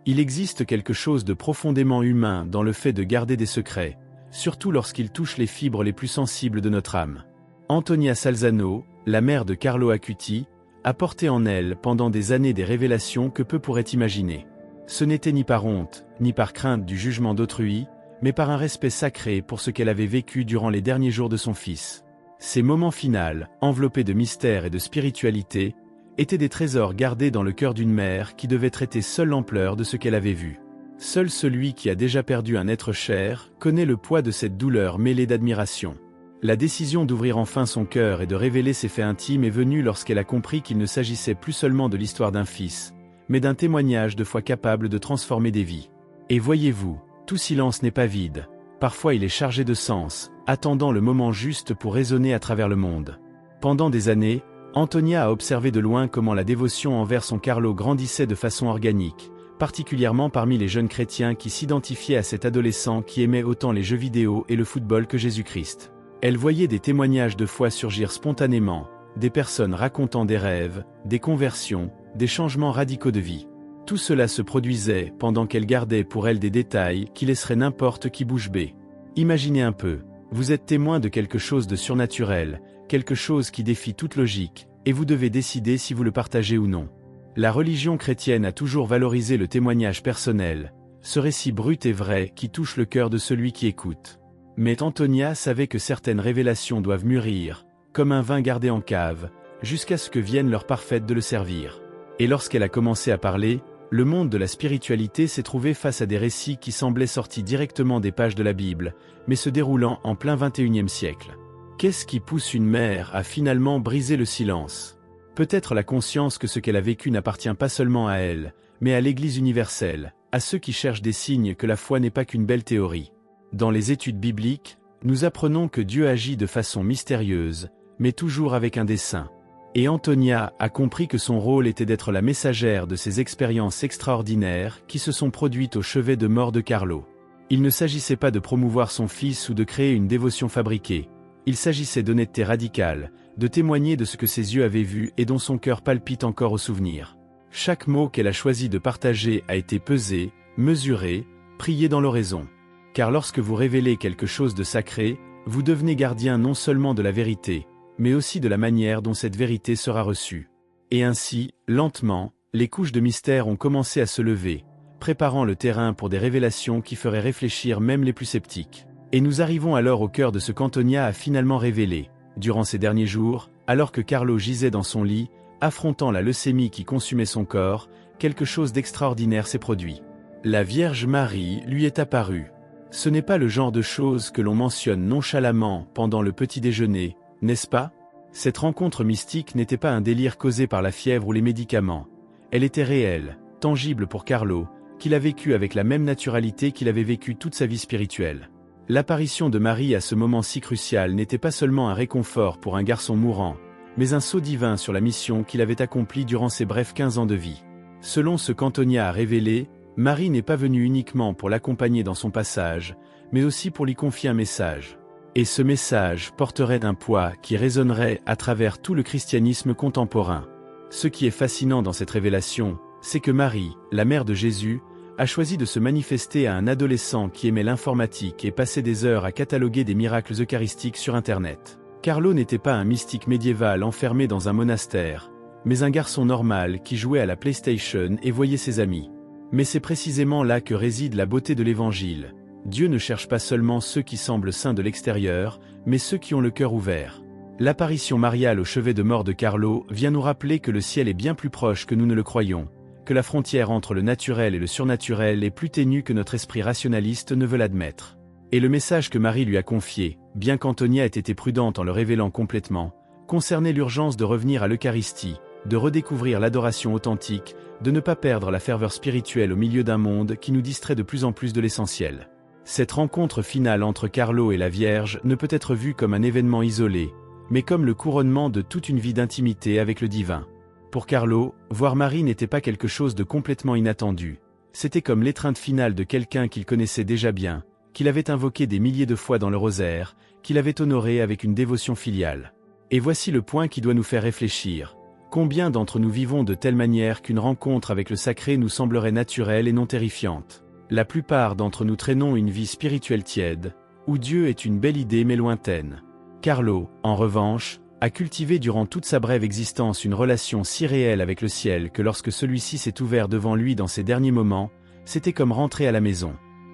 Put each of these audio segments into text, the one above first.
Il existe quelque chose de profondément humain dans le fait de garder des secrets, surtout lorsqu'ils touchent les fibres les plus sensibles de notre âme. Antonia Salzano, la mère de Carlo Acuti, a porté en elle pendant des années des révélations que peu pourraient imaginer. Ce n'était ni par honte, ni par crainte du jugement d'autrui, mais par un respect sacré pour ce qu'elle avait vécu durant les derniers jours de son fils. Ces moments finals, enveloppés de mystère et de spiritualité, étaient des trésors gardés dans le cœur d'une mère qui devait traiter seule l'ampleur de ce qu'elle avait vu. Seul celui qui a déjà perdu un être cher connaît le poids de cette douleur mêlée d'admiration. La décision d'ouvrir enfin son cœur et de révéler ses faits intimes est venue lorsqu'elle a compris qu'il ne s'agissait plus seulement de l'histoire d'un fils, mais d'un témoignage de foi capable de transformer des vies. Et voyez-vous, tout silence n'est pas vide, parfois il est chargé de sens, attendant le moment juste pour résonner à travers le monde. Pendant des années, Antonia a observé de loin comment la dévotion envers son Carlo grandissait de façon organique, particulièrement parmi les jeunes chrétiens qui s'identifiaient à cet adolescent qui aimait autant les jeux vidéo et le football que Jésus-Christ. Elle voyait des témoignages de foi surgir spontanément, des personnes racontant des rêves, des conversions, des changements radicaux de vie. Tout cela se produisait pendant qu'elle gardait pour elle des détails qui laisseraient n'importe qui bouche bée. Imaginez un peu, vous êtes témoin de quelque chose de surnaturel, quelque chose qui défie toute logique, et vous devez décider si vous le partagez ou non. La religion chrétienne a toujours valorisé le témoignage personnel, ce récit brut et vrai qui touche le cœur de celui qui écoute. Mais Antonia savait que certaines révélations doivent mûrir, comme un vin gardé en cave, jusqu'à ce que vienne l'heure parfaite de le servir. Et lorsqu'elle a commencé à parler, le monde de la spiritualité s'est trouvé face à des récits qui semblaient sortis directement des pages de la Bible, mais se déroulant en plein XXIe siècle. Qu'est-ce qui pousse une mère à finalement briser le silence? Peut-être la conscience que ce qu'elle a vécu n'appartient pas seulement à elle, mais à l'Église universelle, à ceux qui cherchent des signes que la foi n'est pas qu'une belle théorie. Dans les études bibliques, nous apprenons que Dieu agit de façon mystérieuse, mais toujours avec un dessein. Et Antonia a compris que son rôle était d'être la messagère de ces expériences extraordinaires qui se sont produites au chevet de mort de Carlo. Il ne s'agissait pas de promouvoir son fils ou de créer une dévotion fabriquée. Il s'agissait d'honnêteté radicale, de témoigner de ce que ses yeux avaient vu et dont son cœur palpite encore au souvenir. Chaque mot qu'elle a choisi de partager a été pesé, mesuré, prié dans l'oraison. Car lorsque vous révélez quelque chose de sacré, vous devenez gardien non seulement de la vérité, mais aussi de la manière dont cette vérité sera reçue. Et ainsi, lentement, les couches de mystère ont commencé à se lever, préparant le terrain pour des révélations qui feraient réfléchir même les plus sceptiques. Et nous arrivons alors au cœur de ce qu'Antonia a finalement révélé. Durant ces derniers jours, alors que Carlo gisait dans son lit, affrontant la leucémie qui consumait son corps, quelque chose d'extraordinaire s'est produit. La Vierge Marie lui est apparue. Ce n'est pas le genre de choses que l'on mentionne nonchalamment pendant le petit déjeuner, n'est-ce pas? Cette rencontre mystique n'était pas un délire causé par la fièvre ou les médicaments. Elle était réelle, tangible pour Carlo, qu'il a vécu avec la même naturalité qu'il avait vécu toute sa vie spirituelle. L'apparition de Marie à ce moment si crucial n'était pas seulement un réconfort pour un garçon mourant, mais un sceau divin sur la mission qu'il avait accomplie durant ses brefs 15 ans de vie. Selon ce qu'Antonia a révélé, Marie n'est pas venue uniquement pour l'accompagner dans son passage, mais aussi pour lui confier un message. Et ce message porterait un poids qui résonnerait à travers tout le christianisme contemporain. Ce qui est fascinant dans cette révélation, c'est que Marie, la mère de Jésus, a choisi de se manifester à un adolescent qui aimait l'informatique et passait des heures à cataloguer des miracles eucharistiques sur Internet. Carlo n'était pas un mystique médiéval enfermé dans un monastère, mais un garçon normal qui jouait à la PlayStation et voyait ses amis. Mais c'est précisément là que réside la beauté de l'Évangile. Dieu ne cherche pas seulement ceux qui semblent saints de l'extérieur, mais ceux qui ont le cœur ouvert. L'apparition mariale au chevet de mort de Carlo vient nous rappeler que le ciel est bien plus proche que nous ne le croyons, que la frontière entre le naturel et le surnaturel est plus ténue que notre esprit rationaliste ne veut l'admettre. Et le message que Marie lui a confié, bien qu'Antonia ait été prudente en le révélant complètement, concernait l'urgence de revenir à l'Eucharistie, de redécouvrir l'adoration authentique, de ne pas perdre la ferveur spirituelle au milieu d'un monde qui nous distrait de plus en plus de l'essentiel. Cette rencontre finale entre Carlo et la Vierge ne peut être vue comme un événement isolé, mais comme le couronnement de toute une vie d'intimité avec le divin. Pour Carlo, voir Marie n'était pas quelque chose de complètement inattendu. C'était comme l'étreinte finale de quelqu'un qu'il connaissait déjà bien, qu'il avait invoqué des milliers de fois dans le rosaire, qu'il avait honoré avec une dévotion filiale. Et voici le point qui doit nous faire réfléchir. Combien d'entre nous vivons de telle manière qu'une rencontre avec le sacré nous semblerait naturelle et non terrifiante? La plupart d'entre nous traînons une vie spirituelle tiède, où Dieu est une belle idée mais lointaine. Carlo, en revanche, a cultivé durant toute sa brève existence une relation si réelle avec le ciel que lorsque celui-ci s'est ouvert devant lui dans ses derniers moments, c'était comme rentrer à la maison.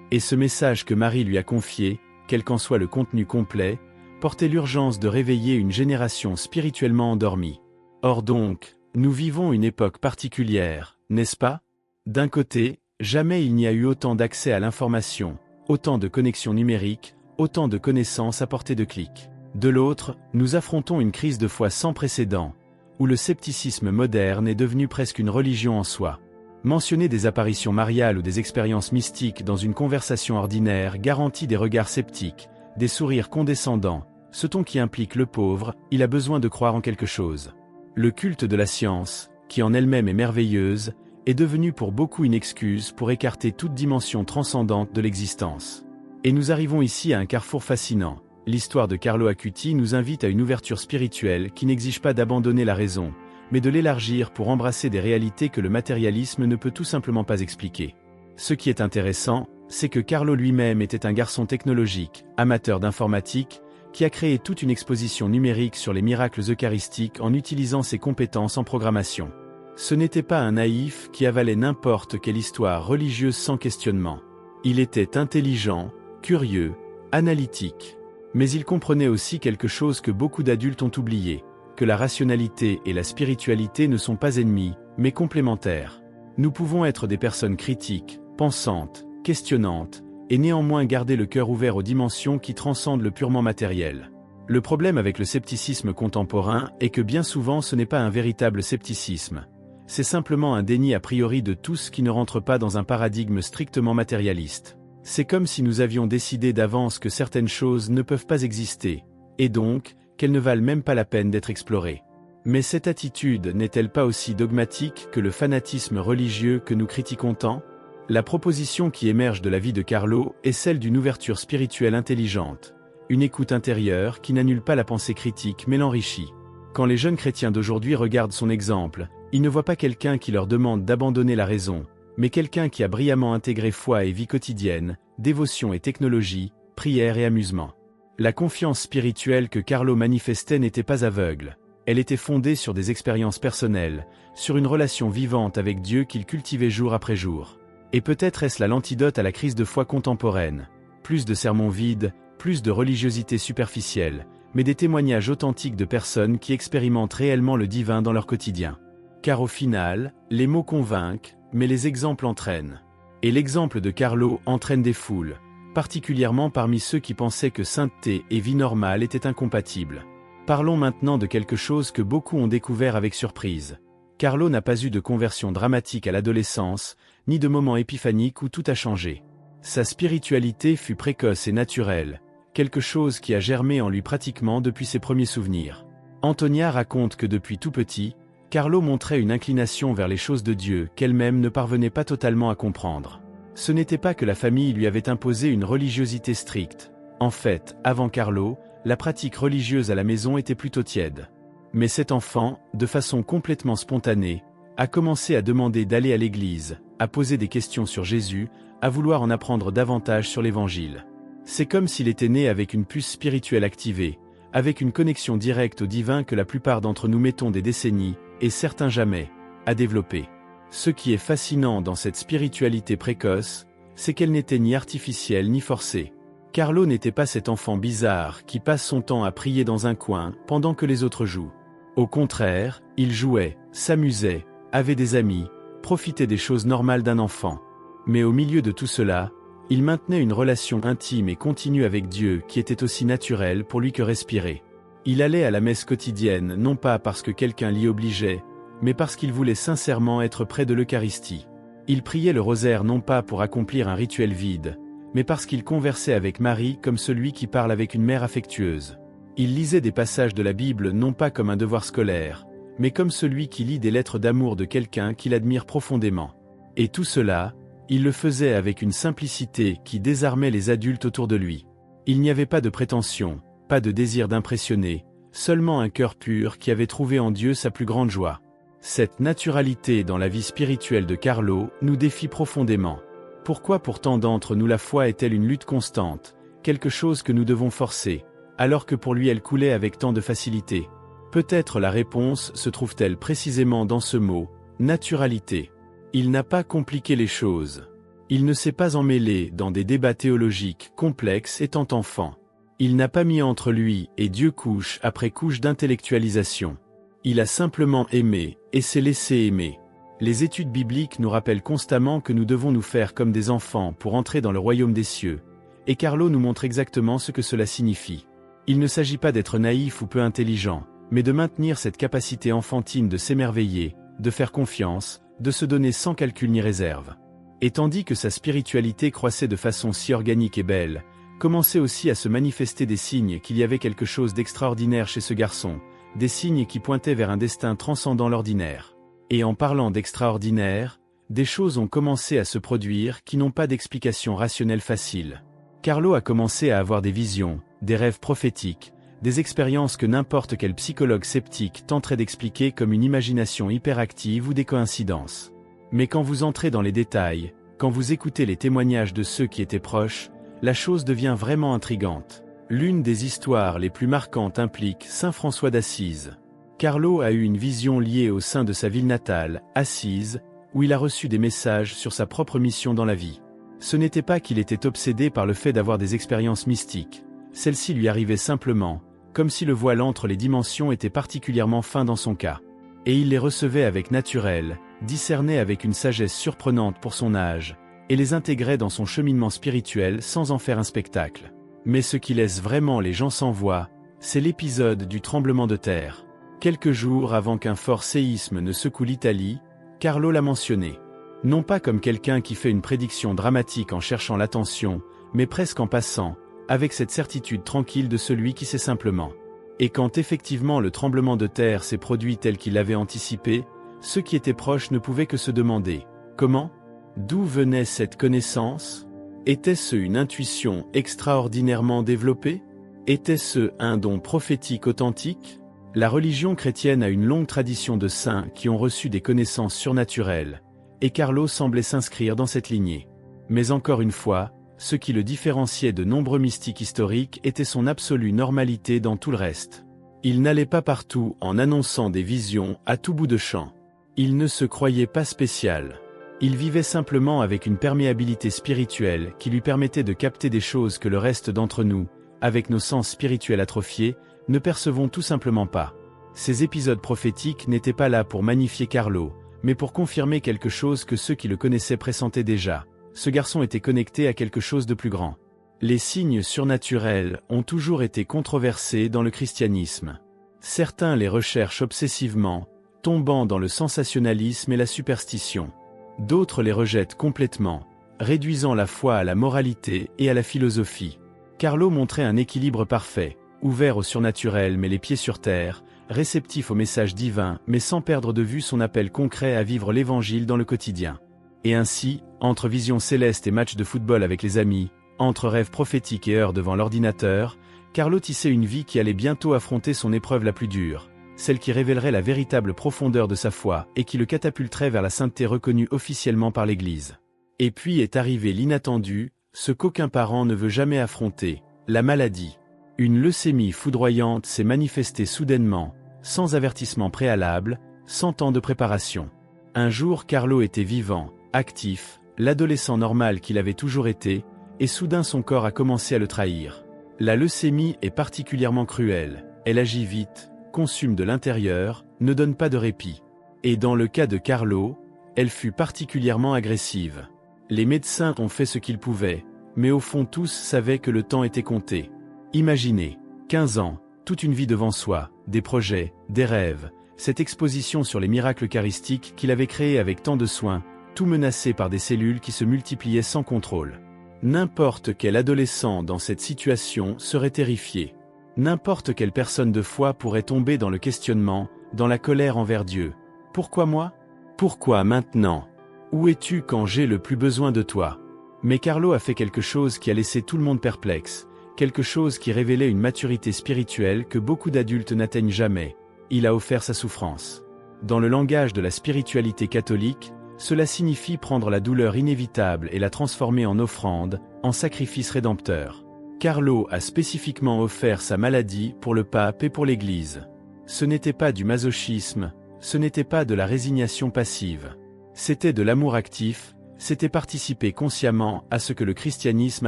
Et ce message que Marie lui a confié, quel qu'en soit le contenu complet, portait l'urgence de réveiller une génération spirituellement endormie. Or donc, nous vivons une époque particulière, n'est-ce pas? D'un côté, jamais il n'y a eu autant d'accès à l'information, autant de connexions numériques, autant de connaissances à portée de clic. De l'autre, nous affrontons une crise de foi sans précédent, où le scepticisme moderne est devenu presque une religion en soi. Mentionner des apparitions mariales ou des expériences mystiques dans une conversation ordinaire garantit des regards sceptiques, des sourires condescendants, ce ton qui implique le pauvre, il a besoin de croire en quelque chose. Le culte de la science, qui en elle-même est merveilleuse, est devenu pour beaucoup une excuse pour écarter toute dimension transcendante de l'existence. Et nous arrivons ici à un carrefour fascinant. L'histoire de Carlo Acuti nous invite à une ouverture spirituelle qui n'exige pas d'abandonner la raison, mais de l'élargir pour embrasser des réalités que le matérialisme ne peut tout simplement pas expliquer. Ce qui est intéressant, c'est que Carlo lui-même était un garçon technologique, amateur d'informatique, qui a créé toute une exposition numérique sur les miracles eucharistiques en utilisant ses compétences en programmation. Ce n'était pas un naïf qui avalait n'importe quelle histoire religieuse sans questionnement. Il était intelligent, curieux, analytique. Mais il comprenait aussi quelque chose que beaucoup d'adultes ont oublié, que la rationalité et la spiritualité ne sont pas ennemies, mais complémentaires. Nous pouvons être des personnes critiques, pensantes, questionnantes, et néanmoins garder le cœur ouvert aux dimensions qui transcendent le purement matériel. Le problème avec le scepticisme contemporain est que bien souvent ce n'est pas un véritable scepticisme. C'est simplement un déni a priori de tout ce qui ne rentre pas dans un paradigme strictement matérialiste. C'est comme si nous avions décidé d'avance que certaines choses ne peuvent pas exister, et donc, qu'elles ne valent même pas la peine d'être explorées. Mais cette attitude n'est-elle pas aussi dogmatique que le fanatisme religieux que nous critiquons tant? La proposition qui émerge de la vie de Carlo est celle d'une ouverture spirituelle intelligente, une écoute intérieure qui n'annule pas la pensée critique mais l'enrichit. Quand les jeunes chrétiens d'aujourd'hui regardent son exemple, ils ne voient pas quelqu'un qui leur demande d'abandonner la raison, mais quelqu'un qui a brillamment intégré foi et vie quotidienne, dévotion et technologie, prière et amusement. La confiance spirituelle que Carlo manifestait n'était pas aveugle. Elle était fondée sur des expériences personnelles, sur une relation vivante avec Dieu qu'il cultivait jour après jour. Et peut-être est-ce là l'antidote à la crise de foi contemporaine. Plus de sermons vides, plus de religiosité superficielle, mais des témoignages authentiques de personnes qui expérimentent réellement le divin dans leur quotidien. Car au final, les mots convainquent, mais les exemples entraînent. Et l'exemple de Carlo entraîne des foules, particulièrement parmi ceux qui pensaient que sainteté et vie normale étaient incompatibles. Parlons maintenant de quelque chose que beaucoup ont découvert avec surprise. Carlo n'a pas eu de conversion dramatique à l'adolescence, ni de moment épiphanique où tout a changé. Sa spiritualité fut précoce et naturelle, quelque chose qui a germé en lui pratiquement depuis ses premiers souvenirs. Antonia raconte que depuis tout petit, Carlo montrait une inclination vers les choses de Dieu qu'elle-même ne parvenait pas totalement à comprendre. Ce n'était pas que la famille lui avait imposé une religiosité stricte. En fait, avant Carlo, la pratique religieuse à la maison était plutôt tiède. Mais cet enfant, de façon complètement spontanée, a commencé à demander d'aller à l'église, à poser des questions sur Jésus, à vouloir en apprendre davantage sur l'Évangile. C'est comme s'il était né avec une puce spirituelle activée, avec une connexion directe au divin que la plupart d'entre nous mettons des décennies, et certains jamais, à développer. Ce qui est fascinant dans cette spiritualité précoce, c'est qu'elle n'était ni artificielle ni forcée. Carlo n'était pas cet enfant bizarre qui passe son temps à prier dans un coin pendant que les autres jouent. Au contraire, il jouait, s'amusait, avait des amis, profitait des choses normales d'un enfant. Mais au milieu de tout cela, il maintenait une relation intime et continue avec Dieu qui était aussi naturelle pour lui que respirer. Il allait à la messe quotidienne non pas parce que quelqu'un l'y obligeait, mais parce qu'il voulait sincèrement être près de l'Eucharistie. Il priait le rosaire non pas pour accomplir un rituel vide, mais parce qu'il conversait avec Marie comme celui qui parle avec une mère affectueuse. Il lisait des passages de la Bible non pas comme un devoir scolaire, mais comme celui qui lit des lettres d'amour de quelqu'un qu'il admire profondément. Et tout cela, il le faisait avec une simplicité qui désarmait les adultes autour de lui. Il n'y avait pas de prétention, pas de désir d'impressionner, seulement un cœur pur qui avait trouvé en Dieu sa plus grande joie. Cette naturalité dans la vie spirituelle de Carlo nous défie profondément. Pourquoi pour tant d'entre nous la foi est-elle une lutte constante, quelque chose que nous devons forcer, alors que pour lui elle coulait avec tant de facilité? Peut-être la réponse se trouve-t-elle précisément dans ce mot, naturalité. Il n'a pas compliqué les choses. Il ne s'est pas emmêlé dans des débats théologiques complexes étant enfant. Il n'a pas mis entre lui et Dieu couche après couche d'intellectualisation. Il a simplement aimé, et s'est laissé aimer. Les études bibliques nous rappellent constamment que nous devons nous faire comme des enfants pour entrer dans le royaume des cieux. Et Carlo nous montre exactement ce que cela signifie. Il ne s'agit pas d'être naïf ou peu intelligent, mais de maintenir cette capacité enfantine de s'émerveiller, de faire confiance, de se donner sans calcul ni réserve. Et tandis que sa spiritualité croissait de façon si organique et belle, commençaient aussi à se manifester des signes qu'il y avait quelque chose d'extraordinaire chez ce garçon, des signes qui pointaient vers un destin transcendant l'ordinaire. Et en parlant d'extraordinaire, des choses ont commencé à se produire qui n'ont pas d'explication rationnelle facile. Carlo a commencé à avoir des visions, des rêves prophétiques, des expériences que n'importe quel psychologue sceptique tenterait d'expliquer comme une imagination hyperactive ou des coïncidences. Mais quand vous entrez dans les détails, quand vous écoutez les témoignages de ceux qui étaient proches, la chose devient vraiment intrigante. L'une des histoires les plus marquantes implique Saint François d'Assise. Carlo a eu une vision liée au sein de sa ville natale, Assise, où il a reçu des messages sur sa propre mission dans la vie. Ce n'était pas qu'il était obsédé par le fait d'avoir des expériences mystiques. Celles-ci lui arrivaient simplement, comme si le voile entre les dimensions était particulièrement fin dans son cas. Et il les recevait avec naturel, discernait avec une sagesse surprenante pour son âge, et les intégrait dans son cheminement spirituel sans en faire un spectacle. Mais ce qui laisse vraiment les gens sans voix, c'est l'épisode du tremblement de terre. Quelques jours avant qu'un fort séisme ne secoue l'Italie, Carlo l'a mentionné. Non pas comme quelqu'un qui fait une prédiction dramatique en cherchant l'attention, mais presque en passant, avec cette certitude tranquille de celui qui sait simplement. Et quand effectivement le tremblement de terre s'est produit tel qu'il l'avait anticipé, ceux qui étaient proches ne pouvaient que se demander « Comment ? D'où venait cette connaissance ? Était-ce une intuition extraordinairement développée ? Était-ce un don prophétique authentique ?» La religion chrétienne a une longue tradition de saints qui ont reçu des connaissances surnaturelles, et Carlo semblait s'inscrire dans cette lignée. Mais encore une fois, ce qui le différenciait de nombreux mystiques historiques était son absolue normalité dans tout le reste. Il n'allait pas partout en annonçant des visions à tout bout de champ. Il ne se croyait pas spécial. Il vivait simplement avec une perméabilité spirituelle qui lui permettait de capter des choses que le reste d'entre nous, avec nos sens spirituels atrophiés, ne percevons tout simplement pas. Ces épisodes prophétiques n'étaient pas là pour magnifier Carlo, mais pour confirmer quelque chose que ceux qui le connaissaient pressentaient déjà. Ce garçon était connecté à quelque chose de plus grand. Les signes surnaturels ont toujours été controversés dans le christianisme. Certains les recherchent obsessivement, tombant dans le sensationnalisme et la superstition. D'autres les rejettent complètement, réduisant la foi à la moralité et à la philosophie. Carlo montrait un équilibre parfait, ouvert au surnaturel mais les pieds sur terre, réceptif au message divin mais sans perdre de vue son appel concret à vivre l'évangile dans le quotidien. Et ainsi, entre visions célestes et matchs de football avec les amis, entre rêves prophétiques et heures devant l'ordinateur, Carlo tissait une vie qui allait bientôt affronter son épreuve la plus dure, celle qui révélerait la véritable profondeur de sa foi et qui le catapulterait vers la sainteté reconnue officiellement par l'Église. Et puis est arrivé l'inattendu, ce qu'aucun parent ne veut jamais affronter, la maladie. Une leucémie foudroyante s'est manifestée soudainement, sans avertissement préalable, sans temps de préparation. Un jour Carlo était vivant, actif, l'adolescent normal qu'il avait toujours été, et soudain son corps a commencé à le trahir. La leucémie est particulièrement cruelle, elle agit vite, consume de l'intérieur, ne donne pas de répit. Et dans le cas de Carlo, elle fut particulièrement agressive. Les médecins ont fait ce qu'ils pouvaient, mais au fond tous savaient que le temps était compté. Imaginez, 15 ans, toute une vie devant soi, des projets, des rêves, cette exposition sur les miracles eucharistiques qu'il avait créés avec tant de soin, tout menacé par des cellules qui se multipliaient sans contrôle. N'importe quel adolescent dans cette situation serait terrifié. N'importe quelle personne de foi pourrait tomber dans le questionnement, dans la colère envers Dieu. Pourquoi moi ? Pourquoi maintenant ? Où es-tu quand j'ai le plus besoin de toi ? Mais Carlo a fait quelque chose qui a laissé tout le monde perplexe. Quelque chose qui révélait une maturité spirituelle que beaucoup d'adultes n'atteignent jamais. Il a offert sa souffrance. Dans le langage de la spiritualité catholique, cela signifie prendre la douleur inévitable et la transformer en offrande, en sacrifice rédempteur. Carlo a spécifiquement offert sa maladie pour le pape et pour l'Église. Ce n'était pas du masochisme, ce n'était pas de la résignation passive. C'était de l'amour actif, c'était participer consciemment à ce que le christianisme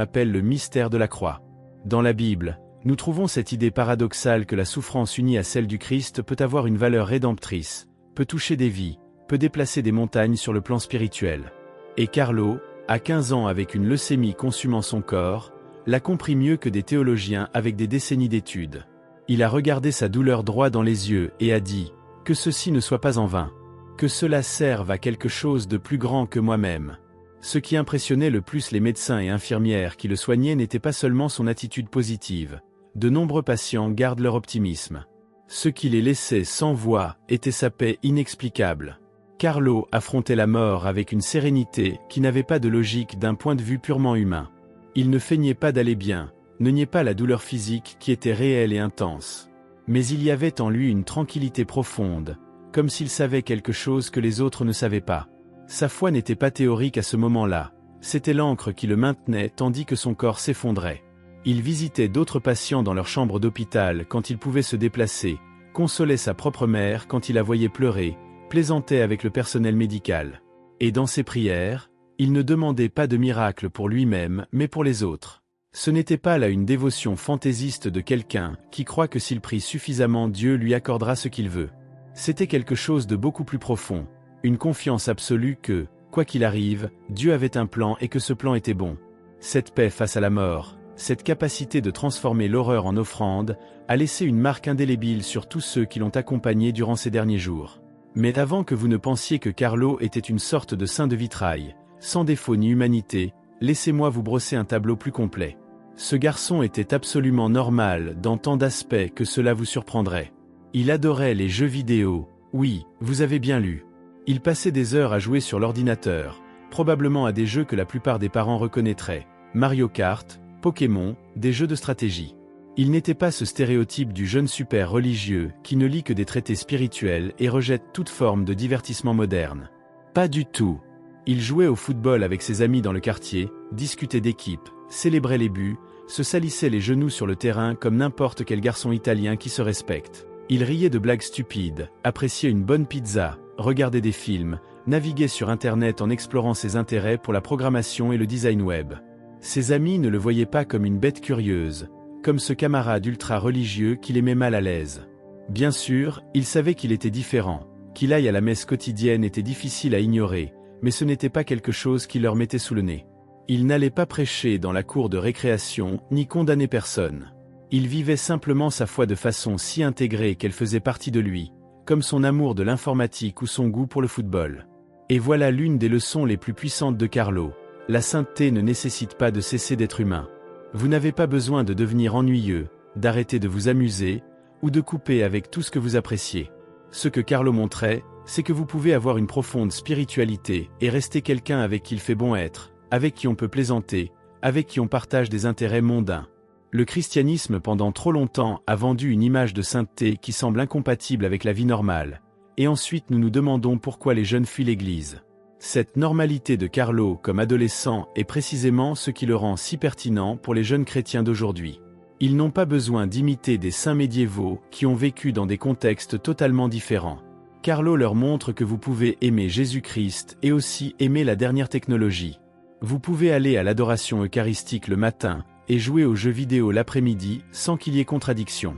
appelle le mystère de la croix. Dans la Bible, nous trouvons cette idée paradoxale que la souffrance unie à celle du Christ peut avoir une valeur rédemptrice, peut toucher des vies, peut déplacer des montagnes sur le plan spirituel. Et Carlo, à 15 ans avec une leucémie consumant son corps, l'a compris mieux que des théologiens avec des décennies d'études. Il a regardé sa douleur droit dans les yeux et a dit « Que ceci ne soit pas en vain. Que cela serve à quelque chose de plus grand que moi-même. » Ce qui impressionnait le plus les médecins et infirmières qui le soignaient n'était pas seulement son attitude positive. De nombreux patients gardent leur optimisme. Ce qui les laissait sans voix était sa paix inexplicable. Carlo affrontait la mort avec une sérénité qui n'avait pas de logique d'un point de vue purement humain. Il ne feignait pas d'aller bien, ne niait pas la douleur physique qui était réelle et intense. Mais il y avait en lui une tranquillité profonde, comme s'il savait quelque chose que les autres ne savaient pas. Sa foi n'était pas théorique à ce moment-là, c'était l'encre qui le maintenait tandis que son corps s'effondrait. Il visitait d'autres patients dans leur chambre d'hôpital quand il pouvait se déplacer, consolait sa propre mère quand il la voyait pleurer, plaisantait avec le personnel médical. Et dans ses prières, il ne demandait pas de miracle pour lui-même mais pour les autres. Ce n'était pas là une dévotion fantaisiste de quelqu'un qui croit que s'il prie suffisamment Dieu lui accordera ce qu'il veut. C'était quelque chose de beaucoup plus profond, une confiance absolue que, quoi qu'il arrive, Dieu avait un plan et que ce plan était bon. Cette paix face à la mort, cette capacité de transformer l'horreur en offrande, a laissé une marque indélébile sur tous ceux qui l'ont accompagné durant ces derniers jours. Mais avant que vous ne pensiez que Carlo était une sorte de saint de vitrail, sans défaut ni humanité, laissez-moi vous brosser un tableau plus complet. Ce garçon était absolument normal dans tant d'aspects que cela vous surprendrait. Il adorait les jeux vidéo, oui, vous avez bien lu. Il passait des heures à jouer sur l'ordinateur, probablement à des jeux que la plupart des parents reconnaîtraient, Mario Kart, Pokémon, des jeux de stratégie. Il n'était pas ce stéréotype du jeune super religieux qui ne lit que des traités spirituels et rejette toute forme de divertissement moderne. Pas du tout. Il jouait au football avec ses amis dans le quartier, discutait d'équipe, célébrait les buts, se salissait les genoux sur le terrain comme n'importe quel garçon italien qui se respecte. Il riait de blagues stupides, appréciait une bonne pizza, regardait des films, naviguait sur Internet en explorant ses intérêts pour la programmation et le design web. Ses amis ne le voyaient pas comme une bête curieuse, comme ce camarade ultra-religieux qui les met mal à l'aise. Bien sûr, il savait qu'il était différent, qu'il aille à la messe quotidienne était difficile à ignorer, mais ce n'était pas quelque chose qui leur mettait sous le nez. Il n'allait pas prêcher dans la cour de récréation, ni condamner personne. Il vivait simplement sa foi de façon si intégrée qu'elle faisait partie de lui, comme son amour de l'informatique ou son goût pour le football. Et voilà l'une des leçons les plus puissantes de Carlo. La sainteté ne nécessite pas de cesser d'être humain. Vous n'avez pas besoin de devenir ennuyeux, d'arrêter de vous amuser, ou de couper avec tout ce que vous appréciez. Ce que Carlo montrait, c'est que vous pouvez avoir une profonde spiritualité et rester quelqu'un avec qui il fait bon être, avec qui on peut plaisanter, avec qui on partage des intérêts mondains. Le christianisme pendant trop longtemps a vendu une image de sainteté qui semble incompatible avec la vie normale, et ensuite nous nous demandons pourquoi les jeunes fuient l'Église. Cette normalité de Carlo comme adolescent est précisément ce qui le rend si pertinent pour les jeunes chrétiens d'aujourd'hui. Ils n'ont pas besoin d'imiter des saints médiévaux qui ont vécu dans des contextes totalement différents. Carlo leur montre que vous pouvez aimer Jésus-Christ et aussi aimer la dernière technologie. Vous pouvez aller à l'adoration eucharistique le matin et jouer aux jeux vidéo l'après-midi sans qu'il y ait contradiction.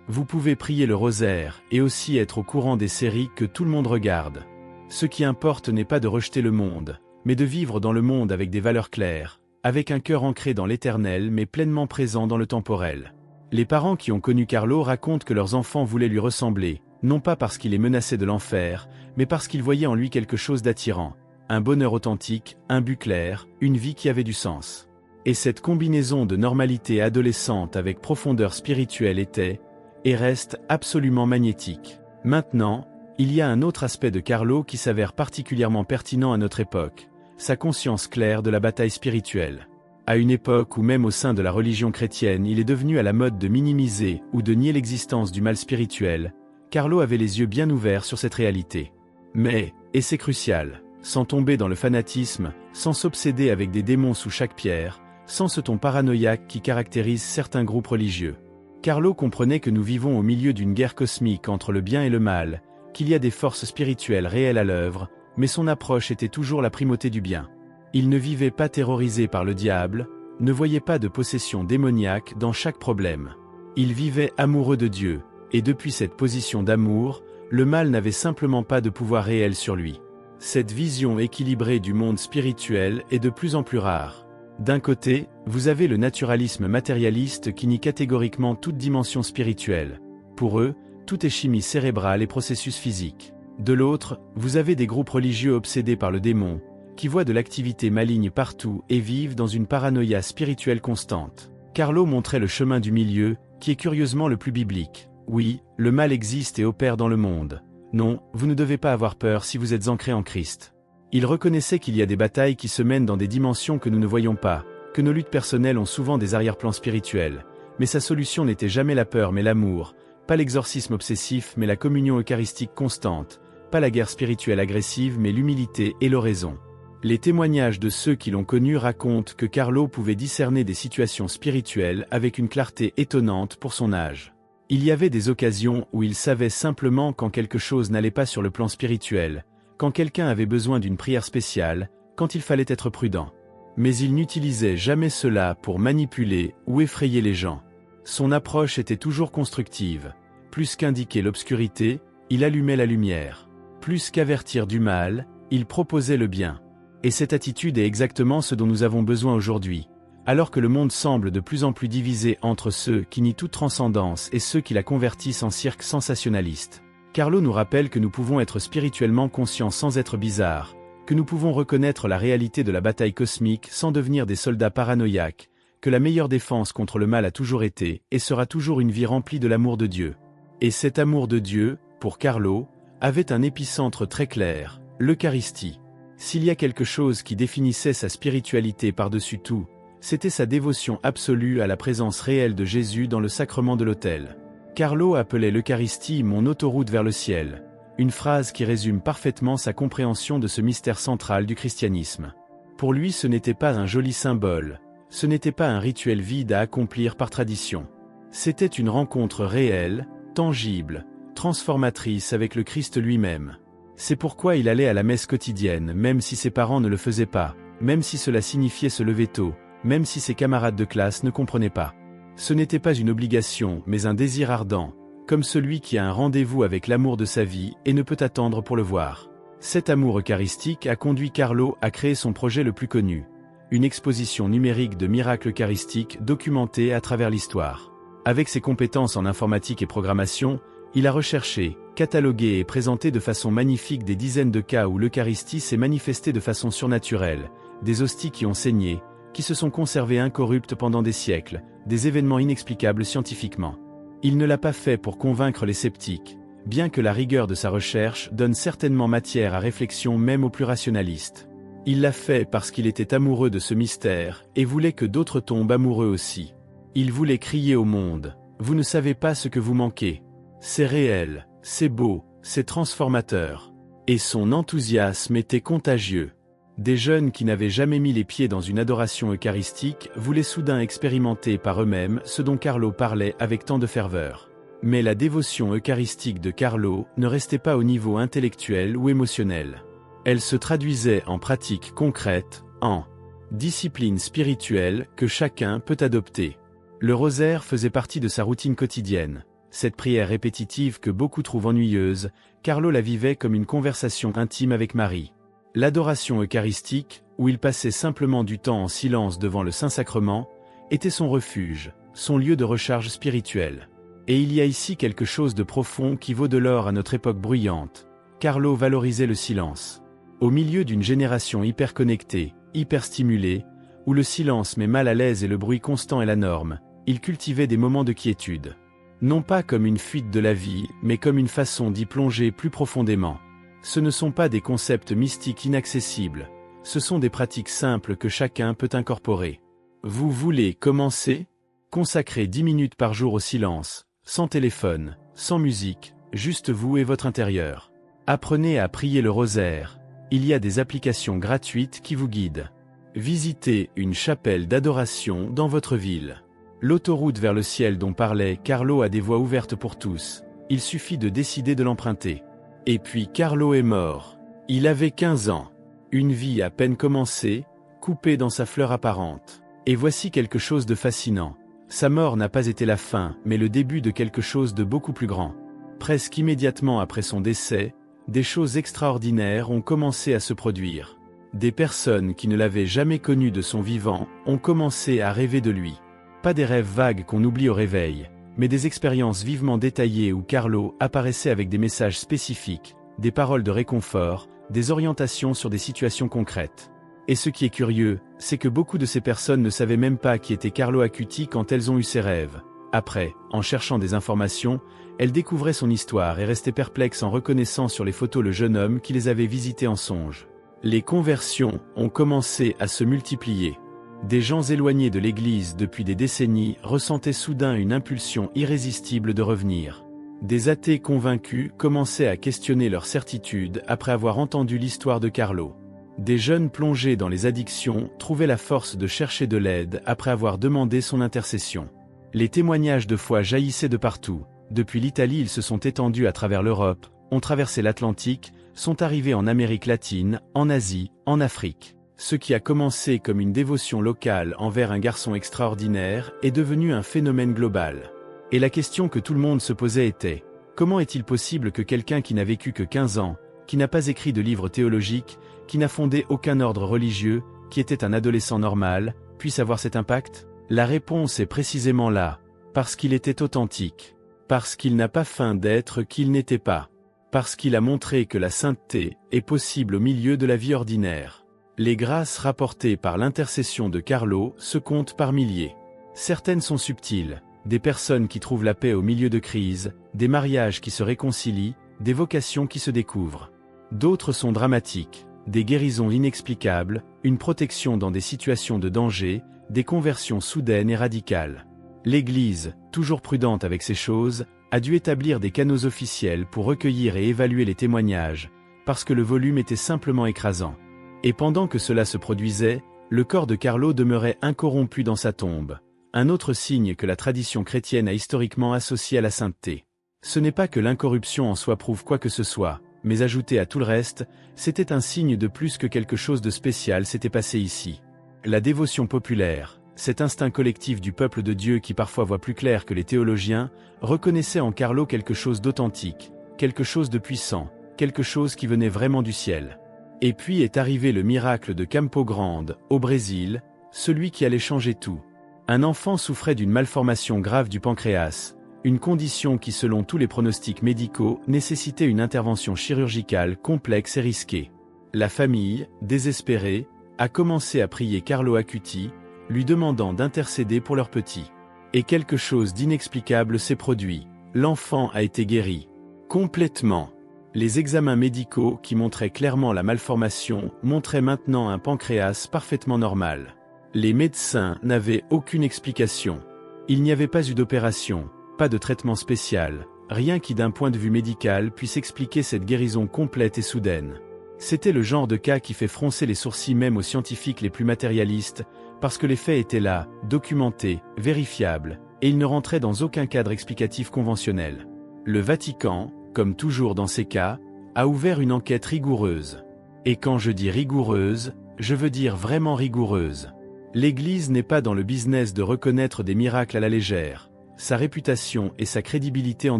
Vous pouvez prier le rosaire et aussi être au courant des séries que tout le monde regarde. Ce qui importe n'est pas de rejeter le monde, mais de vivre dans le monde avec des valeurs claires, avec un cœur ancré dans l'éternel mais pleinement présent dans le temporel. Les parents qui ont connu Carlo racontent que leurs enfants voulaient lui ressembler, non pas parce qu'il les menaçait de l'enfer, mais parce qu'ils voyaient en lui quelque chose d'attirant, un bonheur authentique, un but clair, une vie qui avait du sens. Et cette combinaison de normalité adolescente avec profondeur spirituelle était, et reste, absolument magnétique. Maintenant, il y a un autre aspect de Carlo qui s'avère particulièrement pertinent à notre époque, sa conscience claire de la bataille spirituelle. À une époque où même au sein de la religion chrétienne il est devenu à la mode de minimiser ou de nier l'existence du mal spirituel, Carlo avait les yeux bien ouverts sur cette réalité. Mais, et c'est crucial, sans tomber dans le fanatisme, sans s'obséder avec des démons sous chaque pierre, sans ce ton paranoïaque qui caractérise certains groupes religieux. Carlo comprenait que nous vivons au milieu d'une guerre cosmique entre le bien et le mal, qu'il y a des forces spirituelles réelles à l'œuvre, mais son approche était toujours la primauté du bien. Il ne vivait pas terrorisé par le diable, ne voyait pas de possession démoniaque dans chaque problème. Il vivait amoureux de Dieu, et depuis cette position d'amour, le mal n'avait simplement pas de pouvoir réel sur lui. Cette vision équilibrée du monde spirituel est de plus en plus rare. D'un côté, vous avez le naturalisme matérialiste qui nie catégoriquement toute dimension spirituelle. Pour eux, tout est chimie cérébrale et processus physiques. De l'autre, vous avez des groupes religieux obsédés par le démon, qui voient de l'activité maligne partout et vivent dans une paranoïa spirituelle constante. Carlo montrait le chemin du milieu, qui est curieusement le plus biblique. Oui, le mal existe et opère dans le monde. Non, vous ne devez pas avoir peur si vous êtes ancré en Christ. Il reconnaissait qu'il y a des batailles qui se mènent dans des dimensions que nous ne voyons pas, que nos luttes personnelles ont souvent des arrière-plans spirituels. Mais sa solution n'était jamais la peur mais l'amour, pas l'exorcisme obsessif mais la communion eucharistique constante, pas la guerre spirituelle agressive mais l'humilité et l'oraison. Les témoignages de ceux qui l'ont connu racontent que Carlo pouvait discerner des situations spirituelles avec une clarté étonnante pour son âge. Il y avait des occasions où il savait simplement quand quelque chose n'allait pas sur le plan spirituel, quand quelqu'un avait besoin d'une prière spéciale, quand il fallait être prudent. Mais il n'utilisait jamais cela pour manipuler ou effrayer les gens. Son approche était toujours constructive. Plus qu'indiquer l'obscurité, il allumait la lumière. Plus qu'avertir du mal, il proposait le bien. Et cette attitude est exactement ce dont nous avons besoin aujourd'hui. Alors que le monde semble de plus en plus divisé entre ceux qui nient toute transcendance et ceux qui la convertissent en cirque sensationnaliste. Carlo nous rappelle que nous pouvons être spirituellement conscients sans être bizarres, que nous pouvons reconnaître la réalité de la bataille cosmique sans devenir des soldats paranoïaques, que la meilleure défense contre le mal a toujours été et sera toujours une vie remplie de l'amour de Dieu. Et cet amour de Dieu, pour Carlo, avait un épicentre très clair, l'Eucharistie. S'il y a quelque chose qui définissait sa spiritualité par-dessus tout, c'était sa dévotion absolue à la présence réelle de Jésus dans le sacrement de l'autel. Carlo appelait l'Eucharistie « mon autoroute vers le ciel », une phrase qui résume parfaitement sa compréhension de ce mystère central du christianisme. Pour lui, ce n'était pas un joli symbole, ce n'était pas un rituel vide à accomplir par tradition. C'était une rencontre réelle, tangible, transformatrice avec le Christ lui-même. C'est pourquoi il allait à la messe quotidienne, même si ses parents ne le faisaient pas, même si cela signifiait se lever tôt, même si ses camarades de classe ne comprenaient pas. Ce n'était pas une obligation, mais un désir ardent, comme celui qui a un rendez-vous avec l'amour de sa vie et ne peut attendre pour le voir. Cet amour eucharistique a conduit Carlo à créer son projet le plus connu, une exposition numérique de miracles eucharistiques documentés à travers l'histoire. Avec ses compétences en informatique et programmation, il a recherché, catalogué et présenté de façon magnifique des dizaines de cas où l'Eucharistie s'est manifestée de façon surnaturelle, des hosties qui ont saigné, qui se sont conservées incorruptes pendant des siècles, des événements inexplicables scientifiquement. Il ne l'a pas fait pour convaincre les sceptiques, bien que la rigueur de sa recherche donne certainement matière à réflexion même aux plus rationalistes. Il l'a fait parce qu'il était amoureux de ce mystère et voulait que d'autres tombent amoureux aussi. Il voulait crier au monde, « Vous ne savez pas ce que vous manquez. C'est réel, c'est beau, c'est transformateur. » Et son enthousiasme était contagieux. Des jeunes qui n'avaient jamais mis les pieds dans une adoration eucharistique voulaient soudain expérimenter par eux-mêmes ce dont Carlo parlait avec tant de ferveur. Mais la dévotion eucharistique de Carlo ne restait pas au niveau intellectuel ou émotionnel. Elle se traduisait en pratiques concrètes, en discipline spirituelle que chacun peut adopter. Le rosaire faisait partie de sa routine quotidienne. Cette prière répétitive que beaucoup trouvent ennuyeuse, Carlo la vivait comme une conversation intime avec Marie. L'adoration eucharistique, où il passait simplement du temps en silence devant le Saint-Sacrement, était son refuge, son lieu de recharge spirituelle. Et il y a ici quelque chose de profond qui vaut de l'or à notre époque bruyante. Carlo valorisait le silence. Au milieu d'une génération hyper connectée, hyper stimulée, où le silence met mal à l'aise et le bruit constant est la norme, il cultivait des moments de quiétude. Non pas comme une fuite de la vie, mais comme une façon d'y plonger plus profondément. Ce ne sont pas des concepts mystiques inaccessibles, ce sont des pratiques simples que chacun peut incorporer. Vous voulez commencer ? Consacrez 10 minutes par jour au silence, sans téléphone, sans musique, juste vous et votre intérieur. Apprenez à prier le rosaire. Il y a des applications gratuites qui vous guident. Visitez une chapelle d'adoration dans votre ville. L'autoroute vers le ciel dont parlait Carlo a des voies ouvertes pour tous. Il suffit de décider de l'emprunter. Et puis Carlo est mort. Il avait 15 ans. Une vie à peine commencée, coupée dans sa fleur apparente. Et voici quelque chose de fascinant. Sa mort n'a pas été la fin, mais le début de quelque chose de beaucoup plus grand. Presque immédiatement après son décès, des choses extraordinaires ont commencé à se produire. Des personnes qui ne l'avaient jamais connu de son vivant ont commencé à rêver de lui. Pas des rêves vagues qu'on oublie au réveil, mais des expériences vivement détaillées où Carlo apparaissait avec des messages spécifiques, des paroles de réconfort, des orientations sur des situations concrètes. Et ce qui est curieux, c'est que beaucoup de ces personnes ne savaient même pas qui était Carlo Acuti quand elles ont eu ces rêves. Après, en cherchant des informations, elles découvraient son histoire et restaient perplexes en reconnaissant sur les photos le jeune homme qui les avait visités en songe. Les conversions ont commencé à se multiplier. Des gens éloignés de l'Église depuis des décennies ressentaient soudain une impulsion irrésistible de revenir. Des athées convaincus commençaient à questionner leur certitude après avoir entendu l'histoire de Carlo. Des jeunes plongés dans les addictions trouvaient la force de chercher de l'aide après avoir demandé son intercession. Les témoignages de foi jaillissaient de partout. Depuis l'Italie, ils se sont étendus à travers l'Europe, ont traversé l'Atlantique, sont arrivés en Amérique latine, en Asie, en Afrique. Ce qui a commencé comme une dévotion locale envers un garçon extraordinaire est devenu un phénomène global. Et la question que tout le monde se posait était: comment est-il possible que quelqu'un qui n'a vécu que 15 ans, qui n'a pas écrit de livre théologique, qui n'a fondé aucun ordre religieux, qui était un adolescent normal, puisse avoir cet impact? La réponse est précisément là. Parce qu'il était authentique. Parce qu'il n'a pas feint d'être qu'il n'était pas. Parce qu'il a montré que la sainteté est possible au milieu de la vie ordinaire. Les grâces rapportées par l'intercession de Carlo se comptent par milliers. Certaines sont subtiles, des personnes qui trouvent la paix au milieu de crises, des mariages qui se réconcilient, des vocations qui se découvrent. D'autres sont dramatiques, des guérisons inexplicables, une protection dans des situations de danger, des conversions soudaines et radicales. L'Église, toujours prudente avec ces choses, a dû établir des canaux officiels pour recueillir et évaluer les témoignages, parce que le volume était simplement écrasant. Et pendant que cela se produisait, le corps de Carlo demeurait incorrompu dans sa tombe, un autre signe que la tradition chrétienne a historiquement associé à la sainteté. Ce n'est pas que l'incorruption en soi prouve quoi que ce soit, mais ajouté à tout le reste, c'était un signe de plus que quelque chose de spécial s'était passé ici. La dévotion populaire, cet instinct collectif du peuple de Dieu qui parfois voit plus clair que les théologiens, reconnaissait en Carlo quelque chose d'authentique, quelque chose de puissant, quelque chose qui venait vraiment du ciel. Et puis est arrivé le miracle de Campo Grande, au Brésil, celui qui allait changer tout. Un enfant souffrait d'une malformation grave du pancréas, une condition qui selon tous les pronostics médicaux nécessitait une intervention chirurgicale complexe et risquée. La famille, désespérée, a commencé à prier Carlo Acuti, lui demandant d'intercéder pour leur petit. Et quelque chose d'inexplicable s'est produit. L'enfant a été guéri. Complètement. Les examens médicaux qui montraient clairement la malformation montraient maintenant un pancréas parfaitement normal. Les médecins n'avaient aucune explication. Il n'y avait pas eu d'opération, pas de traitement spécial, rien qui d'un point de vue médical puisse expliquer cette guérison complète et soudaine. C'était le genre de cas qui fait froncer les sourcils même aux scientifiques les plus matérialistes, parce que les faits étaient là, documentés, vérifiables, et ils ne rentraient dans aucun cadre explicatif conventionnel. Le Vatican, comme toujours dans ces cas, a ouvert une enquête rigoureuse. Et quand je dis rigoureuse, je veux dire vraiment rigoureuse. L'Église n'est pas dans le business de reconnaître des miracles à la légère. Sa réputation et sa crédibilité en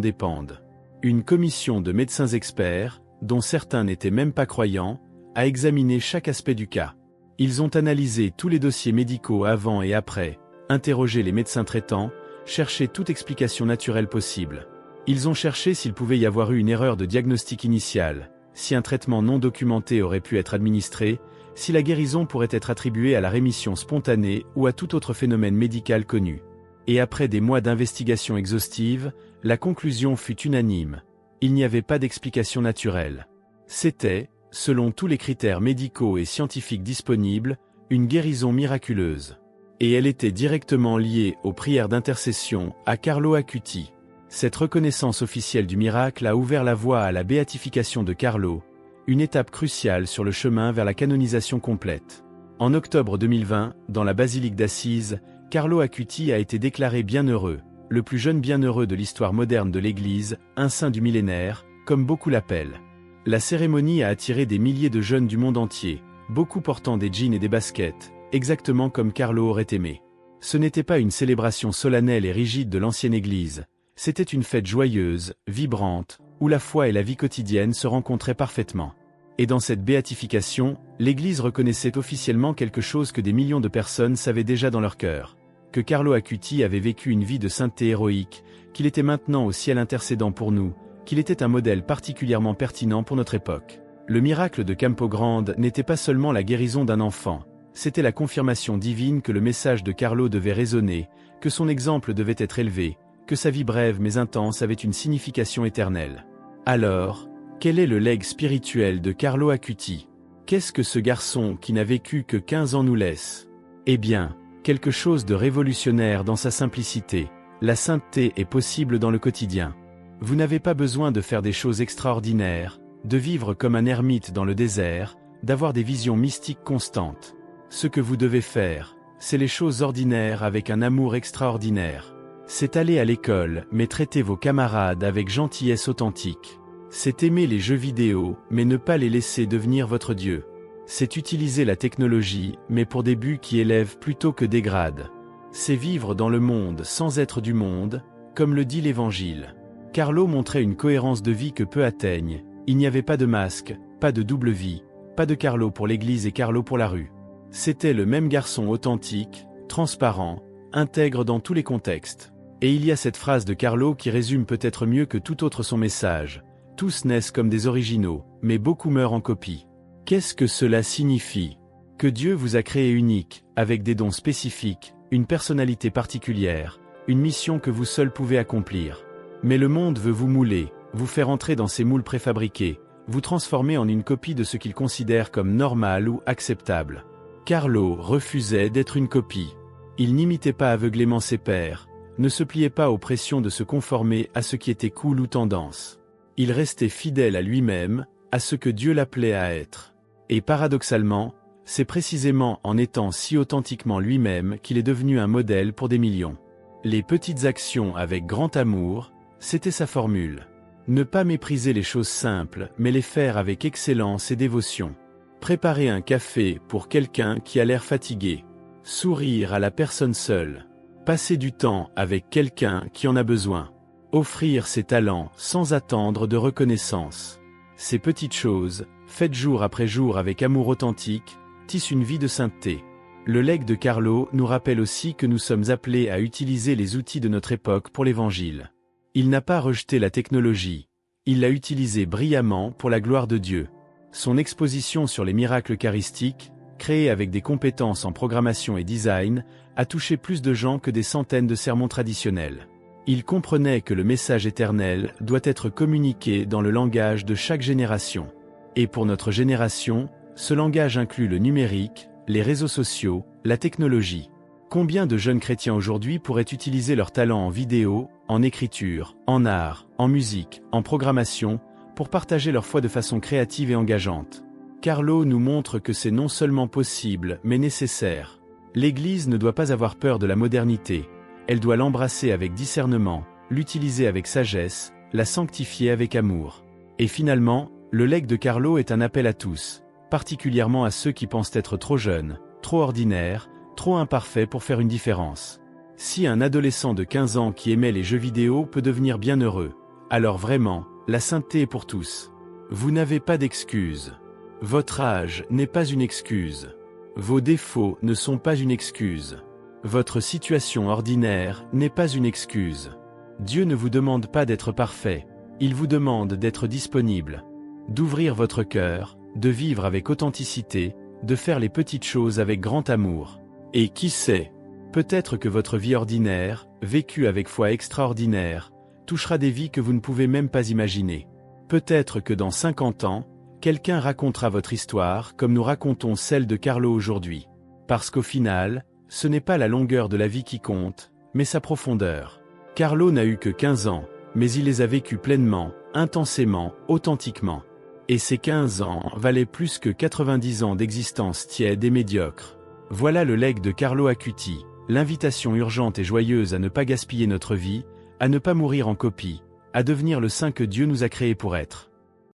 dépendent. Une commission de médecins experts, dont certains n'étaient même pas croyants, a examiné chaque aspect du cas. Ils ont analysé tous les dossiers médicaux avant et après, interrogé les médecins traitants, cherché toute explication naturelle possible. Ils ont cherché s'il pouvait y avoir eu une erreur de diagnostic initial, si un traitement non documenté aurait pu être administré, si la guérison pourrait être attribuée à la rémission spontanée ou à tout autre phénomène médical connu. Et après des mois d'investigation exhaustive, la conclusion fut unanime. Il n'y avait pas d'explication naturelle. C'était, selon tous les critères médicaux et scientifiques disponibles, une guérison miraculeuse. Et elle était directement liée aux prières d'intercession à Carlo Acuti. Cette reconnaissance officielle du miracle a ouvert la voie à la béatification de Carlo, une étape cruciale sur le chemin vers la canonisation complète. En octobre 2020, dans la basilique d'Assise, Carlo Acuti a été déclaré bienheureux, le plus jeune bienheureux de l'histoire moderne de l'Église, un saint du millénaire, comme beaucoup l'appellent. La cérémonie a attiré des milliers de jeunes du monde entier, beaucoup portant des jeans et des baskets, exactement comme Carlo aurait aimé. Ce n'était pas une célébration solennelle et rigide de l'ancienne Église, c'était une fête joyeuse, vibrante, où la foi et la vie quotidienne se rencontraient parfaitement. Et dans cette béatification, l'Église reconnaissait officiellement quelque chose que des millions de personnes savaient déjà dans leur cœur, que Carlo Acuti avait vécu une vie de sainteté héroïque, qu'il était maintenant au ciel intercédant pour nous, qu'il était un modèle particulièrement pertinent pour notre époque. Le miracle de Campo Grande n'était pas seulement la guérison d'un enfant, c'était la confirmation divine que le message de Carlo devait résonner, que son exemple devait être élevé, que sa vie brève mais intense avait une signification éternelle. Alors, quel est le legs spirituel de Carlo Acuti? Qu'est-ce que ce garçon qui n'a vécu que 15 ans nous laisse? Eh bien, quelque chose de révolutionnaire dans sa simplicité. La sainteté est possible dans le quotidien. Vous n'avez pas besoin de faire des choses extraordinaires, de vivre comme un ermite dans le désert, d'avoir des visions mystiques constantes. Ce que vous devez faire, c'est les choses ordinaires avec un amour extraordinaire. C'est aller à l'école, mais traiter vos camarades avec gentillesse authentique. C'est aimer les jeux vidéo, mais ne pas les laisser devenir votre Dieu. C'est utiliser la technologie, mais pour des buts qui élèvent plutôt que dégradent. C'est vivre dans le monde sans être du monde, comme le dit l'Évangile. Carlo montrait une cohérence de vie que peu atteignent. Il n'y avait pas de masque, pas de double vie, pas de Carlo pour l'église et Carlo pour la rue. C'était le même garçon authentique, transparent, intègre dans tous les contextes. Et il y a cette phrase de Carlo qui résume peut-être mieux que tout autre son message. Tous naissent comme des originaux, mais beaucoup meurent en copie. Qu'est-ce que cela signifie? Que Dieu vous a créé unique, avec des dons spécifiques, une personnalité particulière, une mission que vous seul pouvez accomplir. Mais le monde veut vous mouler, vous faire entrer dans ces moules préfabriqués, vous transformer en une copie de ce qu'il considère comme normal ou acceptable. Carlo refusait d'être une copie. Il n'imitait pas aveuglément ses pairs, ne se pliait pas aux pressions de se conformer à ce qui était cool ou tendance. Il restait fidèle à lui-même, à ce que Dieu l'appelait à être. Et paradoxalement, c'est précisément en étant si authentiquement lui-même qu'il est devenu un modèle pour des millions. Les petites actions avec grand amour, c'était sa formule. Ne pas mépriser les choses simples, mais les faire avec excellence et dévotion. Préparer un café pour quelqu'un qui a l'air fatigué. Sourire à la personne seule. Passer du temps avec quelqu'un qui en a besoin. Offrir ses talents sans attendre de reconnaissance. Ces petites choses, faites jour après jour avec amour authentique, tissent une vie de sainteté. Le legs de Carlo nous rappelle aussi que nous sommes appelés à utiliser les outils de notre époque pour l'Évangile. Il n'a pas rejeté la technologie, il l'a utilisée brillamment pour la gloire de Dieu. Son exposition sur les miracles eucharistiques, créée avec des compétences en programmation et design, a touché plus de gens que des centaines de sermons traditionnels. Il comprenait que le message éternel doit être communiqué dans le langage de chaque génération. Et pour notre génération, ce langage inclut le numérique, les réseaux sociaux, la technologie. Combien de jeunes chrétiens aujourd'hui pourraient utiliser leur talent en vidéo, en écriture, en art, en musique, en programmation, pour partager leur foi de façon créative et engageante? Carlo nous montre que c'est non seulement possible, mais nécessaire. L'Église ne doit pas avoir peur de la modernité. Elle doit l'embrasser avec discernement, l'utiliser avec sagesse, la sanctifier avec amour. Et finalement, le legs de Carlo est un appel à tous, particulièrement à ceux qui pensent être trop jeunes, trop ordinaires, trop imparfaits pour faire une différence. Si un adolescent de 15 ans qui aimait les jeux vidéo peut devenir bienheureux, alors vraiment, la sainteté est pour tous. Vous n'avez pas d'excuse. Votre âge n'est pas une excuse. Vos défauts ne sont pas une excuse. Votre situation ordinaire n'est pas une excuse. Dieu ne vous demande pas d'être parfait, il vous demande d'être disponible, d'ouvrir votre cœur, de vivre avec authenticité, de faire les petites choses avec grand amour. Et qui sait, peut-être que votre vie ordinaire, vécue avec foi extraordinaire, touchera des vies que vous ne pouvez même pas imaginer. Peut-être que dans 50 ans, quelqu'un racontera votre histoire comme nous racontons celle de Carlo aujourd'hui. Parce qu'au final, ce n'est pas la longueur de la vie qui compte, mais sa profondeur. Carlo n'a eu que 15 ans, mais il les a vécus pleinement, intensément, authentiquement. Et ces 15 ans valaient plus que 90 ans d'existence tiède et médiocre. Voilà le legs de Carlo Acuti, l'invitation urgente et joyeuse à ne pas gaspiller notre vie, à ne pas mourir en copie, à devenir le saint que Dieu nous a créé pour être.